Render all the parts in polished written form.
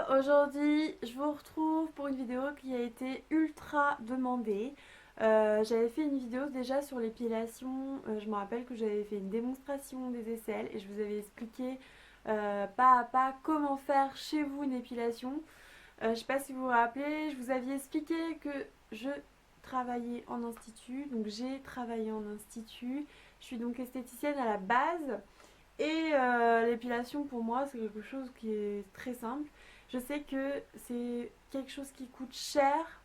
Aujourd'hui je vous retrouve pour une vidéo qui a été ultra demandée. J'avais fait une vidéo déjà sur l'épilation, je me rappelle que j'avais fait une démonstration des aisselles et je vous avais expliqué pas à pas comment faire chez vous une épilation. Je sais pas si vous vous rappelez, je vous avais expliqué que je travaillais en institut, donc j'ai travaillé en institut, je suis donc esthéticienne à la base. Et l'épilation pour moi c'est quelque chose qui est très simple. Je sais que c'est quelque chose qui coûte cher,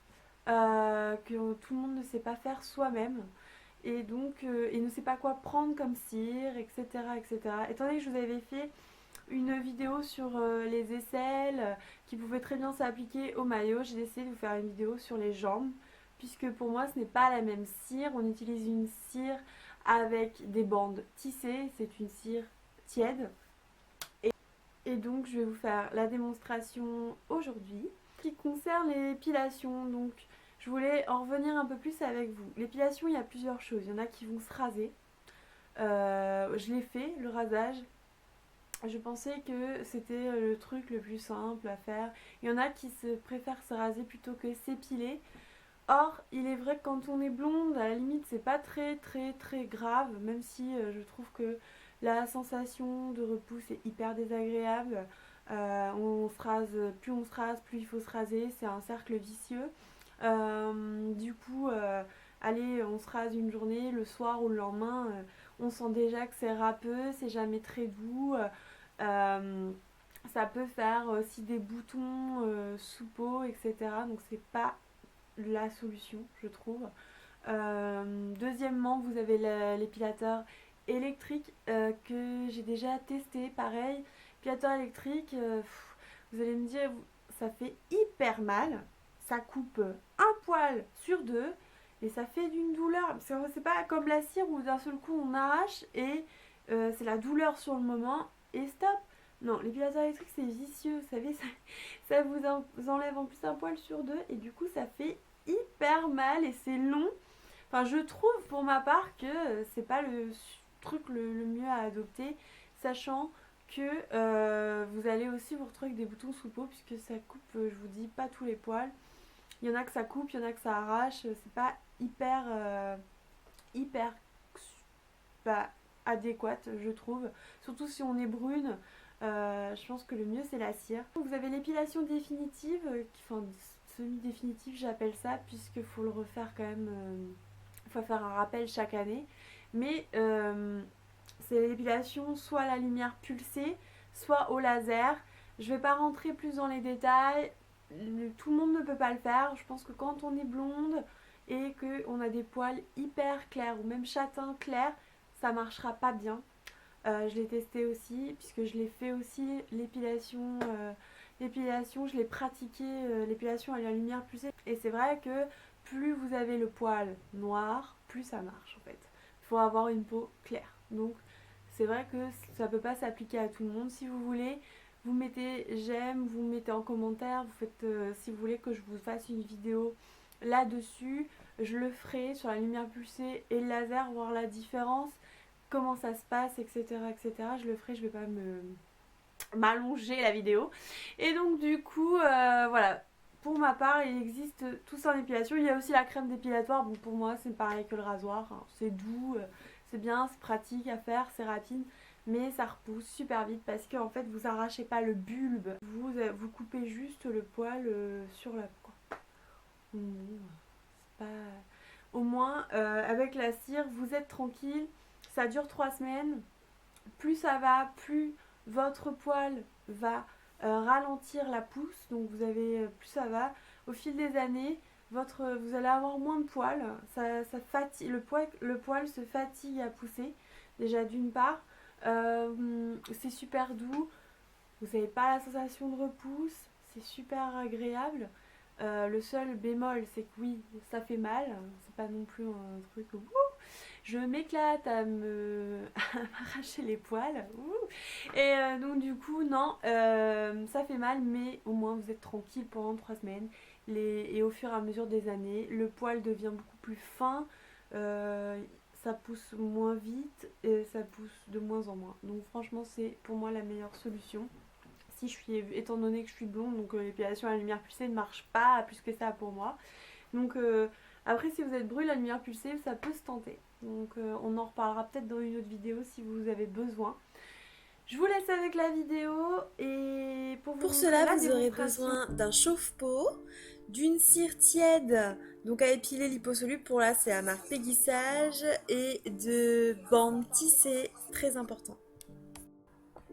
que tout le monde ne sait pas faire soi-même. Et donc, il ne sait pas quoi prendre comme cire, etc., etc. Étant donné que je vous avais fait une vidéo sur les aisselles qui pouvait très bien s'appliquer au maillot, j'ai décidé de vous faire une vidéo sur les jambes. Puisque pour moi ce n'est pas la même cire, on utilise une cire avec des bandes tissées, c'est une cire tiède. Et donc je vais vous faire la démonstration aujourd'hui qui concerne l'épilation. Donc je voulais en revenir un peu plus avec vous. L'épilation, il y a plusieurs choses. Il y en a qui vont se raser. Je l'ai fait, le rasage. Je pensais que c'était le truc le plus simple à faire. Il y en a qui préfèrent se raser plutôt que s'épiler. Or, il est vrai que quand on est blonde, à la limite, c'est pas très grave, même si je trouve que la sensation de repousse est hyper désagréable. On se rase, plus on se rase, plus il faut se raser, c'est un cercle vicieux. Du coup, allez, on se rase une journée, le soir ou le lendemain, on sent déjà que c'est râpeux, c'est jamais très doux. Euh, Ça peut faire aussi des boutons sous peau, etc. Donc c'est pas la solution, je trouve. Deuxièmement, vous avez l'épilateur électrique que j'ai déjà testé. Pareil, épilateur électrique, vous allez me dire, ça fait hyper mal. Ça coupe un poil sur deux et ça fait d'une douleur. C'est pas comme la cire où d'un seul coup on arrache et c'est la douleur sur le moment et stop. Non, l'épilateur électrique c'est vicieux, vous savez, ça vous enlève en plus un poil sur deux et du coup ça fait hyper mal et c'est long. Enfin, je trouve pour ma part que c'est pas le truc le mieux à adopter, sachant que vous allez aussi vous retrouver avec des boutons sous peau puisque ça coupe, je vous dis, pas tous les poils. Il y en a que ça coupe, il y en a que ça arrache, c'est pas hyper pas adéquate, je trouve. Surtout si on est brune, je pense que le mieux c'est la cire. Vous avez l'épilation définitive, enfin semi-définitive j'appelle ça, puisqu'il faut le refaire quand même, il faut faire un rappel chaque année. Mais c'est l'épilation soit à la lumière pulsée, soit au laser. Je vais pas rentrer plus dans les détails, tout le monde ne peut pas le faire. Je pense que quand on est blonde et qu'on a des poils hyper clairs ou même châtain clair, ça marchera pas bien. Je l'ai testé aussi puisque je l'ai fait aussi l'épilation, je l'ai pratiqué, l'épilation à la lumière pulsée. Et c'est vrai que plus vous avez le poil noir, plus ça marche en fait. Il faut avoir une peau claire. Donc c'est vrai que ça peut pas s'appliquer à tout le monde. Si vous voulez, vous mettez j'aime, vous mettez en commentaire, vous faites si vous voulez que je vous fasse une vidéo là-dessus, je le ferai sur la lumière pulsée et le laser, voir la différence, comment ça se passe, etc. etc. Je le ferai, je vais pas m'allonger la vidéo. Et donc du coup, voilà. Pour ma part, il existe tout ça en épilation. Il y a aussi la crème dépilatoire. Bon, pour moi, c'est pareil que le rasoir. Hein. C'est doux, c'est bien, c'est pratique à faire, c'est rapide. Mais ça repousse super vite parce que en fait, vous arrachez pas le bulbe. Vous coupez juste le poil sur la peau. C'est pas... Au moins, avec la cire, vous êtes tranquille. Ça dure 3 semaines. Plus ça va, plus votre poil va ralentir la pousse. Donc vous avez, plus ça va. Au fil des années, vous allez avoir moins de poils. Ça fatigue, le poil se fatigue à pousser. Déjà d'une part. C'est super doux. Vous n'avez pas la sensation de repousse. C'est super agréable. Le seul bémol, c'est que oui, ça fait mal. C'est pas non plus un truc où je m'éclate à à m'arracher les poils. Et donc du coup, non, ça fait mal, mais au moins vous êtes tranquille pendant 3 semaines. Et au fur et à mesure des années, le poil devient beaucoup plus fin. Ça pousse moins vite et ça pousse de moins en moins. Donc franchement, c'est pour moi la meilleure solution. si je suis, étant donné que je suis blonde, donc l'épilation à la lumière pulsée ne marche pas plus que ça pour moi. Donc après si vous êtes brûle, la lumière pulsée ça peut se tenter. Donc on en reparlera peut-être dans une autre vidéo si vous avez besoin. Je vous laisse avec la vidéo et pour vous Pour montrer cela, la vous aurez démonstration. besoin d'un chauffe-peau, d'une cire tiède, donc à épiler liposoluble, pour là c'est la marque Péguissage, et de bandes tissées, très important.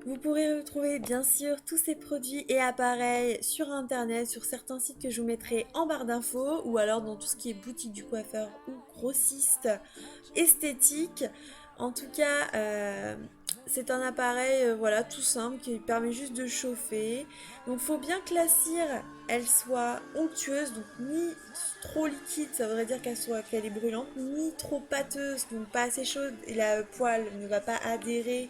Vous pourrez retrouver bien sûr tous ces produits et appareils sur internet, sur certains sites que je vous mettrai en barre d'infos, ou alors dans tout ce qui est boutique du coiffeur ou grossiste esthétique. En tout cas, c'est un appareil voilà, tout simple qui permet juste de chauffer. Donc il faut bien que la cire elle soit onctueuse, donc ni trop liquide, ça voudrait dire qu'elle est brûlante, ni trop pâteuse, donc pas assez chaude et la poêle ne va pas adhérer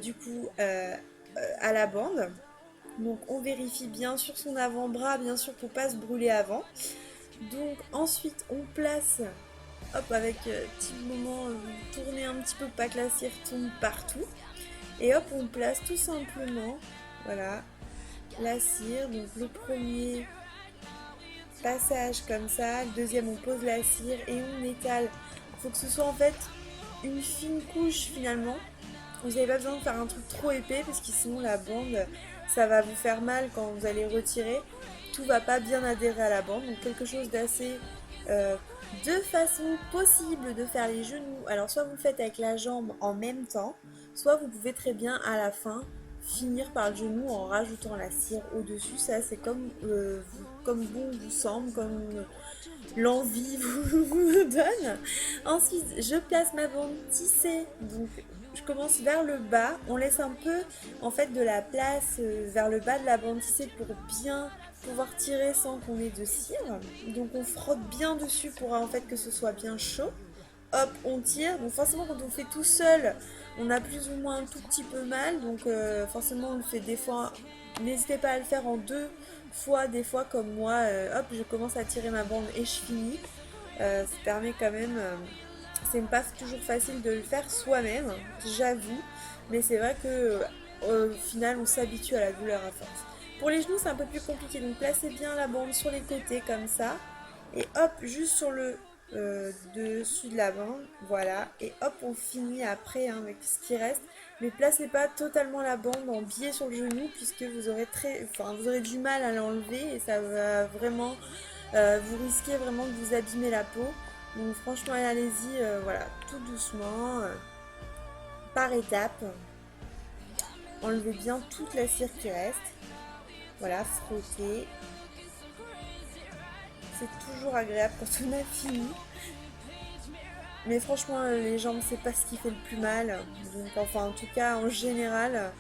du coup à la bande. Donc on vérifie bien sur son avant-bras, bien sûr pour pas se brûler avant. Donc ensuite on place, hop, avec petit moment, tourner un petit peu pour pas que la cire tombe partout. Et hop, on place tout simplement, voilà, la cire. Donc le premier passage comme ça, le deuxième on pose la cire et on étale. Il faut que ce soit en fait une fine couche finalement. Vous n'avez pas besoin de faire un truc trop épais parce que sinon la bande ça va vous faire mal quand vous allez retirer. Tout va pas bien adhérer à la bande, donc quelque chose d'assez deux façons possibles de faire les genoux. Alors soit vous le faites avec la jambe en même temps, soit vous pouvez très bien à la fin finir par le genou en rajoutant la cire au-dessus. Ça c'est comme bon vous semble, comme l'envie vous donne. Ensuite je place ma bande tissée, donc je commence vers le bas, on laisse un peu en fait de la place vers le bas de la bande tissée pour bien pouvoir tirer sans qu'on ait de cire. Donc on frotte bien dessus pour en fait que ce soit bien chaud. Hop, on tire. Donc forcément quand on fait tout seul, on a plus ou moins un tout petit peu mal. Donc forcément on le fait des fois. N'hésitez pas à le faire en deux fois, des fois comme moi. Hop, je commence à tirer ma bande et je finis. Ça permet quand même. C'est pas toujours facile de le faire soi-même, j'avoue. Mais c'est vrai que au final on s'habitue à la douleur à force. Pour les genoux c'est un peu plus compliqué. Donc placez bien la bande sur les côtés comme ça. Et hop, juste sur le dessus de la bande, voilà, et hop on finit après hein, avec ce qui reste, mais placez pas totalement la bande en biais sur le genou puisque vous aurez du mal à l'enlever et ça va vraiment vous risquez vraiment de vous abîmer la peau. Donc franchement allez-y, voilà, tout doucement, par étapes, enlevez bien toute la cire qui reste, voilà, frottez. C'est toujours agréable quand on a fini. Mais franchement, les jambes, c'est pas ce qui fait le plus mal. Donc, enfin, en tout cas, en général.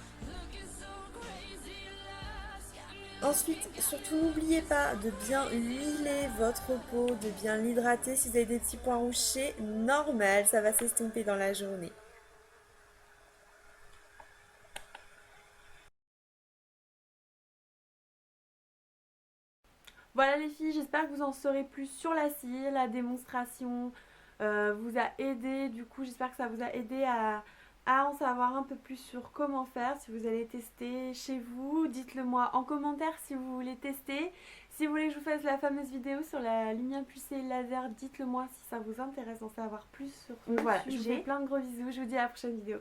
Ensuite, surtout, n'oubliez pas de bien huiler votre peau, de bien l'hydrater. Si vous avez des petits points rouges, c'est normal, ça va s'estomper dans la journée. Voilà les filles, j'espère que vous en saurez plus sur la cire, la démonstration vous a aidé, du coup j'espère que ça vous a aidé à en savoir un peu plus sur comment faire. Si vous allez tester chez vous, dites-le moi en commentaire si vous voulez tester. Si vous voulez que je vous fasse la fameuse vidéo sur la lumière pulsée laser, dites-le moi si ça vous intéresse d'en savoir plus sur ce sujet. Voilà, je vous fais plein de gros bisous, je vous dis à la prochaine vidéo.